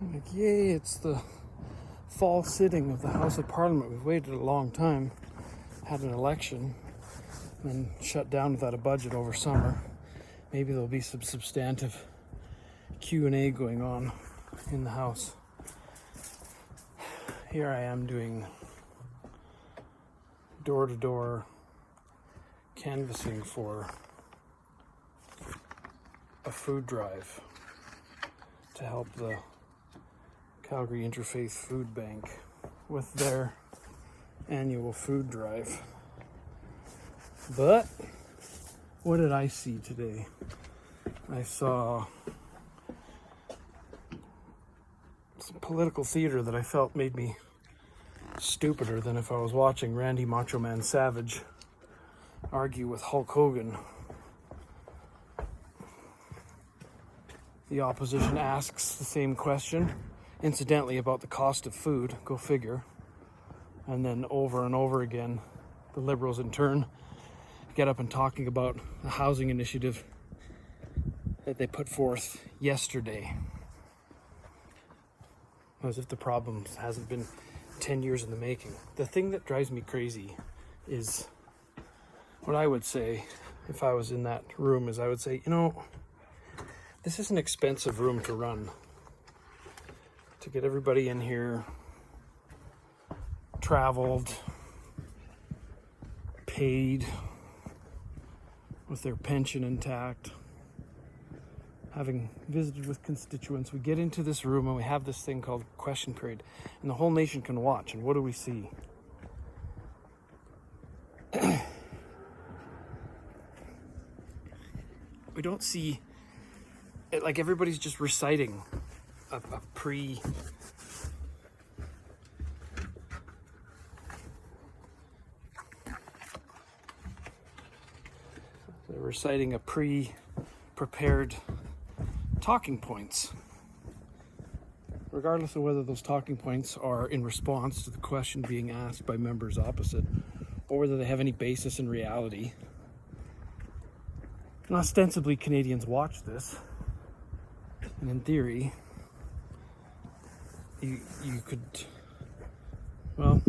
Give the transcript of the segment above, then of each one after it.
I'm like, yay, it's the fall sitting of the House of Parliament. We've waited a long time, had an election, and then shut down without a budget over summer. Maybe there'll be some substantive Q&A going on in the House. Here I am doing door-to-door canvassing for a food drive to help the Calgary Interfaith Food Bank with their annual food drive. But what did I see today? I saw some political theater that I felt made me stupider than if I was watching Randy Macho Man Savage argue with Hulk Hogan. The opposition asks the same question, incidentally about the cost of food, go figure. And then over and over again, the Liberals in turn get up and talking about a housing initiative that they put forth yesterday. As if the problem hasn't been 10 years in the making. The thing that drives me crazy is what I would say if I was in that room is I would say, this is an expensive room to run. To get everybody in here, traveled, paid, with their pension intact, having visited with constituents, we get into this room and we have this thing called question period, and the whole nation can watch. And what do we see? We don't see it, like everybody's just reciting a pre they're reciting a pre-prepared talking points, regardless of whether those talking points are in response to the question being asked by members opposite or whether they have any basis in reality. And ostensibly Canadians watch this, and in theory you could, well,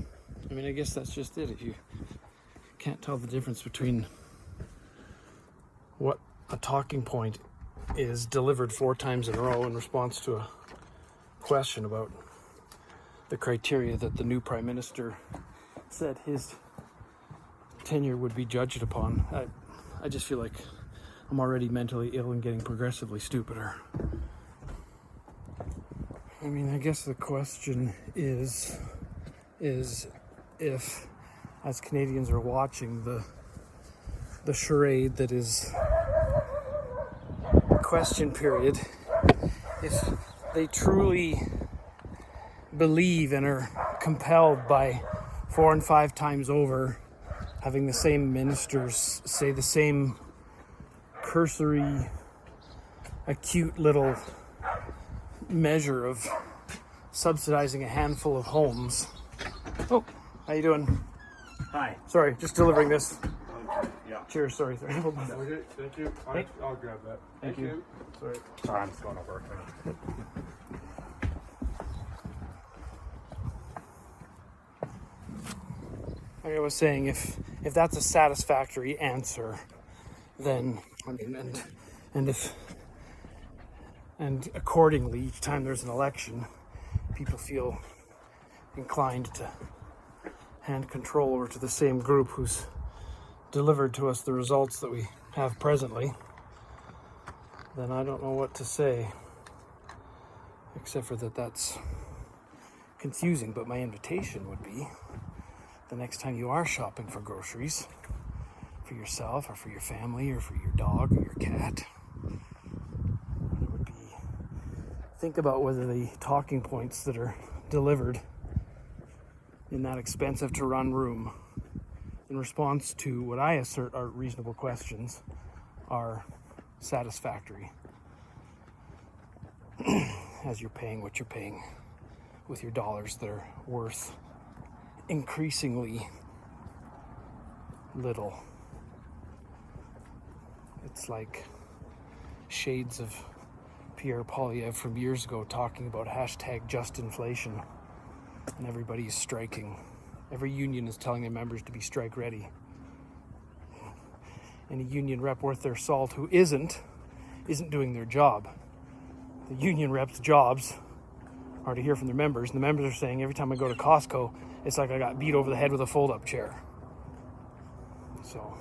I mean, I guess that's just it. If you can't tell the difference between what a talking point is delivered 4 times in a row in response to a question about the criteria that the new Prime Minister said his tenure would be judged upon, I just feel like I'm already mentally ill and getting progressively stupider. I mean, I guess the question is if, as Canadians are watching the charade that is question period, if they truly believe and are compelled by 4 and 5 times over having the same ministers say the same cursory, acute little measure of subsidizing a handful of homes. Oh, how you doing? Hi. Sorry, just delivering this. Okay, yeah. Cheers, sorry. Hold on. Okay, thank you. I'll grab that. Thank you. Sorry, I'm just going over. Like I was saying, if that's a satisfactory answer, then I mean, and accordingly, each time there's an election, people feel inclined to hand control over to the same group who's delivered to us the results that we have presently, then I don't know what to say, except for that's confusing. But my invitation would be, the next time you are shopping for groceries, for yourself or for your family or for your dog or your cat, it would be, think about whether the talking points that are delivered in that expensive to run room in response to what I assert are reasonable questions are satisfactory, as you're paying what you're paying with your dollars that are worth increasingly little. It's like shades of Pierre Poilievre from years ago talking about hashtag just inflation, and everybody's striking. Every union is telling their members to be strike ready. Any union rep worth their salt who isn't doing their job. The union reps' jobs are to hear from their members, and the members are saying every time I go to Costco, it's like I got beat over the head with a fold-up chair. So